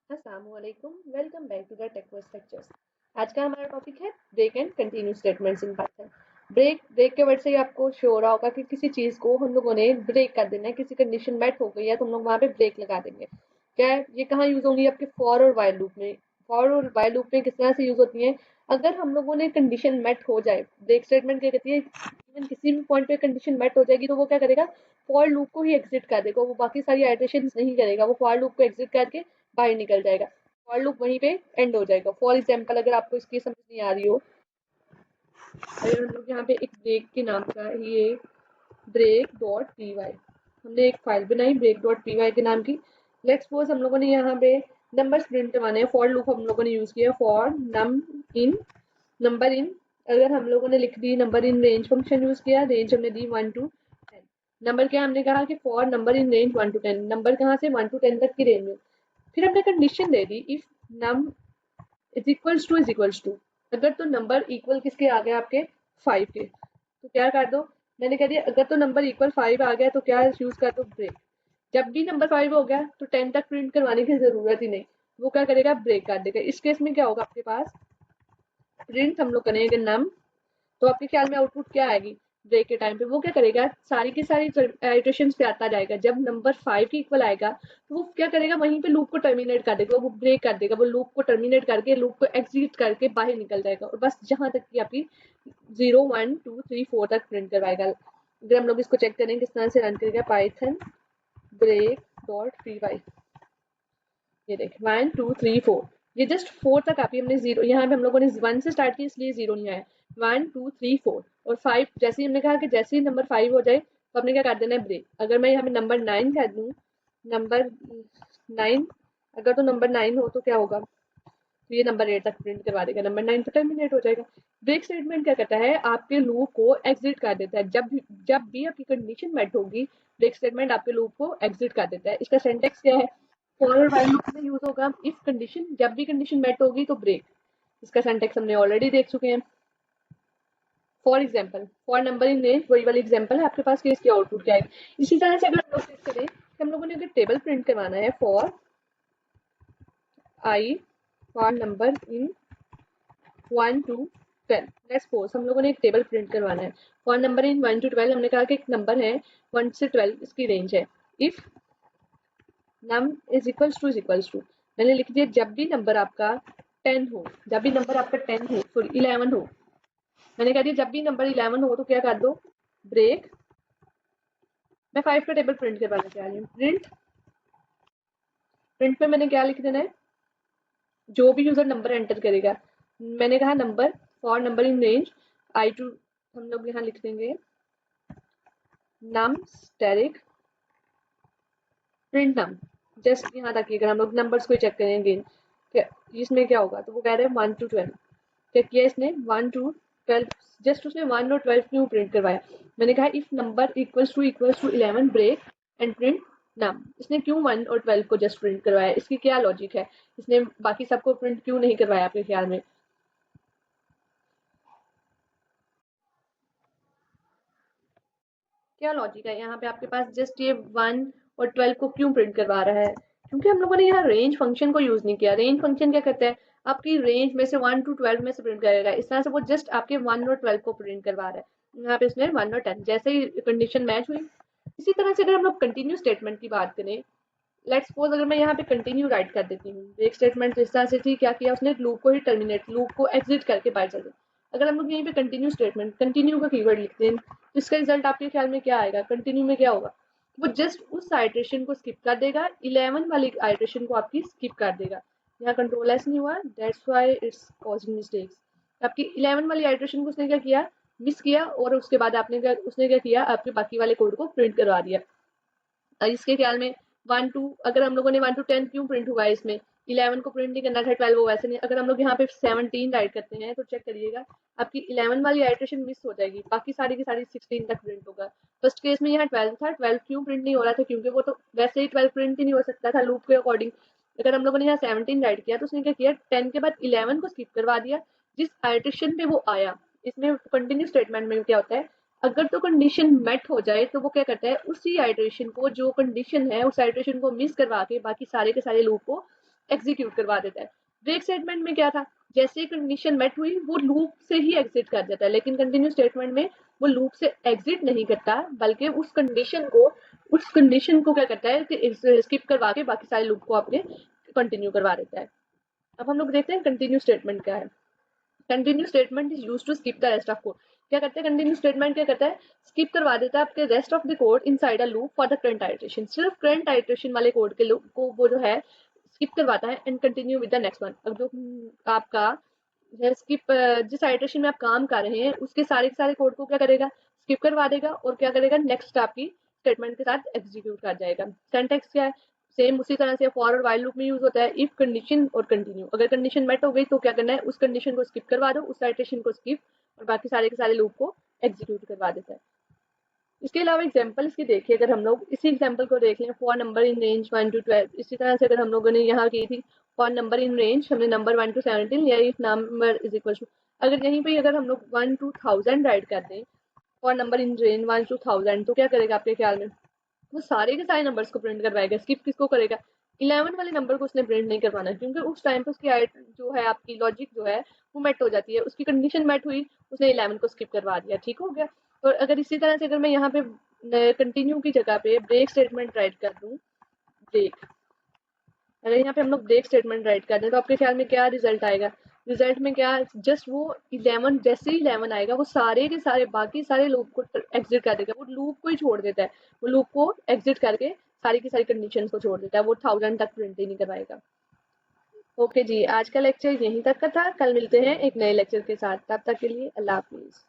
अस्सलाम वालेकुम, welcome back to the Techverse lectures. आज का हमारा टॉपिक है break and continue statements in Python. Break के वर्ड से ही आपको शो हो रहा होगा कि किसी चीज को हम लोगों ने ब्रेक कर देना है, किसी कंडीशन मेट हो गई है तो हम लोग वहां पे ब्रेक लगा देंगे। क्या है? ये कहाँ यूज होंगी? आपके फॉर और वाइल लूप में। फॉर और वाइल लूप में किस तरह से यूज होती है? अगर हम लोगों ने कंडीशन मेट हो जाए, ब्रेक स्टेटमेंट क्या कहती है, इवन किसी भी पॉइंट पे कंडीशन मेट हो जाएगी तो वो क्या करेगा, फॉर लूप को ही एग्जिट कर देगा, वो बाकी सारी आइटरेशन नहीं करेगा, वो फॉर लूप को एग्जिट करके बाहर निकल जाएगा। फॉर लूप वहीं पे एंड हो जाएगा। फॉर एग्जाम्पल, अगर आपको इसकी समझ नहीं आ रही हो, अगर हम लोग यहाँ पे एक ब्रेक के नाम का ये ब्रेक डॉट पी वाई, हमने एक फाइल बनाई ब्रेक डॉट पी वाई के नाम की। लेट्स सपोज हम लोगों ने यहाँ पे नंबर्स प्रिंट करवाने हैं, फॉर लूप हम लोगों ने यूज किया फॉर इन नंबर इन। अगर हम लोगों ने लिख दी number in range function use किया, रेंज हमने दी 1 to 10। नंबर क्या हमने कहा कि for number in range 1 to 10, number कहाँ से 1 to 10 तक की रेंज में। फिर हमने कंडीशन दे दी if num is equals to अगर तो नंबर इक्वल किसके आ गया, आपके 5 के, तो क्या कर दो, मैंने कह दिया अगर तो नंबर इक्वल 5 आ गया तो क्या यूज कर दो, ब्रेक। जब भी नंबर 5 हो गया तो 10 तक प्रिंट करवाने की जरूरत ही नहीं, वो क्या करेगा, ब्रेक कर देगा। इस केस में क्या होगा, आपके पास प्रिंट हम लोग करेंगे नम, तो आपके ख्याल में आउटपुट क्या आएगी, ब्रेक के टाइम पे वो क्या करेगा, सारी की सारी इटरेशन पे आता जाएगा। जब नंबर 5 के इक्वल आएगा तो वो क्या करेगा, वहीं पे लूप को टर्मिनेट कर देगा, वो ब्रेक कर देगा, वो लूप को टर्मिनेट करके लूप को एग्जिट करके बाहर निकल जाएगा और बस जहां तक की आपकी 0 1 2 3 4 तक प्रिंट करवाएगा। अगर हम लोग इसको चेक करें किस तरह से रन करेगा, Python break dot P Y, ये देख 1 2 3 4, ये जस्ट 4 तक आती है। हमने जीरो, यहाँ पे हम लोगों ने 1 से स्टार्ट किया इसलिए 0 नहीं आया। 1 2 3 4 और 5, जैसे ही हमने कहा कि जैसे ही नंबर 5 हो जाए तो हमने क्या कर देना है, ब्रेक। अगर मैं यहाँ पे नंबर 9 कर दूँ, नंबर 9, अगर तो नंबर 9 हो तो क्या होगा, तो ये नंबर 8 तक प्रिंट करवा देगा, नंबर 9 पे टर्मिनेट हो जाएगा। ब्रेक स्टेटमेंट क्या करता है, आपके लूप को एग्जिट कर देता है। जब भी आपकी कंडीशन मेट होगी, ब्रेक स्टेटमेंट आपके लूप को एग्जिट कर देता है। इसका सिंटेक्स क्या है, फॉर और व्हाइल लूप में यूज होगा इफ कंडीशन, जब भी कंडीशन मेट होगी तो ब्रेक। इसका सिंटेक्स हमने ऑलरेडी देख चुके हैं। For example, for number in range, वही वाली एग्जाम्पल है आपके पास कि इसकी आउटपुट क्या है। इसी तरह से अगर हम लोग चेक करें कि हम लोगों ने अगर टेबल प्रिंट करवाना है, for I for number in 1 to 12, let's suppose हम लोगों ने एक टेबल प्रिंट करवाना है फॉर नंबर इन 1 to 12। हमने कहा कि एक नंबर है 1 से 12, इसकी रेंज है। If num is equals to मैंने लिख दिया जब भी नंबर आपका 10 हो, जब भी नंबर आपका 10 हो, सॉरी 11 हो, मैंने कह दिया जब भी नंबर 11 हो तो क्या कर दो, ब्रेक। मैं 5 का टेबल प्रिंट करवाना चाह रही हूँ, प्रिंट। प्रिंट में मैंने क्या लिख देना है, जो भी यूजर नंबर एंटर करेगा, मैंने कहा number for number in range I to, हम लोग यहाँ लिख देंगे num asterisk print num, just यहाँ तक। अगर हम लोग नंबर्स को चेक करेंगे इसमें क्या होगा, तो वो कह रहे हैं 1 to 12। क्या किया इसने, 1 to 12, जस्ट उसने 1 और 12 क्यों प्रिंट करवाया, मैंने कहा if number equals to 11 break and print num. इसने क्यों 1 और 12 को जस्ट प्रिंट करवाया, इसकी क्या लॉजिक है, इसने बाकी सबको प्रिंट क्यों नहीं करवाया आपके ख्याल में, क्या लॉजिक है यहाँ पे आपके पास, जस्ट ये 1 और 12 को क्यों प्रिंट करवा रहा है, क्योंकि हम लोगों ने यहाँ रेंज फंक्शन को यूज नहीं किया। रेंज फंक्शन क्या करता है, आपकी रेंज में से 1 to 12 में से प्रिंट करेगा। इस तरह से वो जस्ट आपके 1 और 12 को प्रिंट करवा रहा है। यहाँ पे इसने 1 और 10, जैसे ही कंडीशन मैच हुई। इसी तरह से अगर हम लोग कंटिन्यू स्टेटमेंट की बात करें, लेट्स सपोज अगर मैं यहाँ पे कंटिन्यू राइट कर देती हूँ, एक स्टेटमेंट इस तरह से थी, क्या किया उसने, लूप को ही टर्मिनेट, लूप को एग्जिट करके बाहर चल गया। अगर हम लोग यहीं पे कंटिन्यू स्टेटमेंट, कंटिन्यू का कीवर्ड लिखते हैं तो इसका रिजल्ट आपके ख्याल में क्या आएगा, कंटिन्यू में क्या होगा, वो जस्ट उस आइट्रेशन को स्किप कर देगा, 11 वाली आइट्रेशन को आपकी स्किप कर देगा। यहाँ कंट्रोल एस नहीं हुआ, that's why it's causing mistakes. आपकी 11 वाली आइट्रेशन को उसने क्या किया, मिस किया, और उसके बाद उसने क्या किया, आपके बाकी वाले कोड को प्रिंट करवा दिया। इसके ख्याल में 1 टू, अगर हम लोगों ने 1 to 10 क्यों प्रिंट हुआ है, इसमें 11 को प्रिंट नहीं करना था, 12 वो वैसे नहीं। अगर हम लोग यहाँ पे 17 राइट करते हैं तो चेक करिएगा आपकी 11 वाली आइट्रेशन मिस हो जाएगी, बाकी सारी की सारी 16 तक प्रिंट होगा। फर्स्ट केस में यहाँ 12 था, 12 क्यों प्रिंट नहीं हो रहा था, क्योंकि वो तो वैसे ही 12 प्रिंट ही नहीं हो सकता था लूप के अकॉर्डिंग। अगर हम लोगों ने यहाँ 17 राइट किया तो उसने क्या किया, 10 के बाद 11 को स्किप करवा दिया, जिस आइट्रेशन पे वो आया। इसमें कंटिन्यू स्टेटमेंट में क्या होता है, अगर तो कंडीशन मेट हो जाए तो वो क्या करता है, उसी आइट्रेशन को, जो कंडीशन है उस आइट्रेशन को मिस करवा के बाकी सारे के सारे लूप को एग्जीक्यूट करवा देता है। ब्रेक स्टेटमेंट में क्या था, जैसे कंडीशन मेट हुई वो लूप से ही एग्जिट कर देता है, लेकिन कंटिन्यू स्टेटमेंट में वो लूप से एग्जिट नहीं करता, बल्कि उस कंडीशन को क्या करता है कि स्किप करवा के बाकी सारे लूप को अपने कंटिन्यू करवा देता है। अब हम लोग देखते हैं कंटिन्यू स्टेटमेंट क्या है। Continue statement is used to skip the rest of code. क्या करते हैं कंटिन्यू स्टेटमेंट, क्या करता है स्किप करवा देता है आपके rest of the code inside a loop for the current iteration. सिर्फ करंट आइटरेशन वाले कोड के लूप को वो जो है स्किप करवाता है and continue with the next one. अब जो आपका स्किप जिस आइटरेशन में आप काम कर रहे हैं उसके सारे के सारे कोड को क्या करेगा, स्किप करवा देगा और क्या करेगा नेक्स्ट आपकी स्टेटमेंट के साथ एग्जीक्यूट कर जाएगा। सिंटैक्स क्या है, सेम उसी तरह से फॉर और व्हाइल लूप में यूज होता है, इफ कंडीशन और कंटिन्यू। अगर कंडीशन मेट हो गई तो क्या करना है, उस कंडीशन को स्किप करवा दो, उस आइटरेशन को स्किप और बाकी सारे के सारे लूप को एग्जीक्यूट करवा देता है। इसके अलावा एग्जाम्पल इसकी देखिए, अगर हम लोग इसी एग्जाम्पल को देख लें, for number in range 1 to 12, इसी तरह से अगर हम लोगों ने यहाँ की थी फॉर नंबर इन रेंज, हमने नंबर 1 to 17 या if number is equal to, अगर यहीं पे अगर हम लोग 1 to 1000 राइट कर दें for number in range 1 to 1000, तो क्या करेगा आपके ख्याल में, वो सारे के सारे नंबर्स को प्रिंट करवाएगा। स्किप किसको करेगा, 11 वाले नंबर को उसने प्रिंट नहीं करवाना, क्योंकि उस टाइम पे उसकी जो है आपकी लॉजिक जो है वो मेट हो जाती है, उसकी कंडीशन मेट हुई, उसने 11 को स्किप करवा दिया, ठीक हो गया। और अगर इसी तरह से अगर मैं यहाँ पे कंटिन्यू की जगह पे ब्रेक स्टेटमेंट राइट कर दूं, ब्रेक, अगर यहाँ पे हम लोग ब्रेक स्टेटमेंट राइट कर दें तो आपके ख्याल में क्या रिजल्ट आएगा, रिजल्ट में क्या, जस्ट वो 11 जैसे ही 11 आएगा वो सारे के सारे बाकी सारे लूप को एग्जिट कर देगा, वो लूप को ही छोड़ देता है, वो लूप को एग्जिट करके सारी की सारी कंडीशन को छोड़ देता है, वो 1000 तक प्रिंट ही नहीं करवाएगा। ओके जी, आज का लेक्चर यहीं तक का था, कल मिलते हैं एक नए लेक्चर के साथ, तब तक के लिए अल्लाह हाफिज।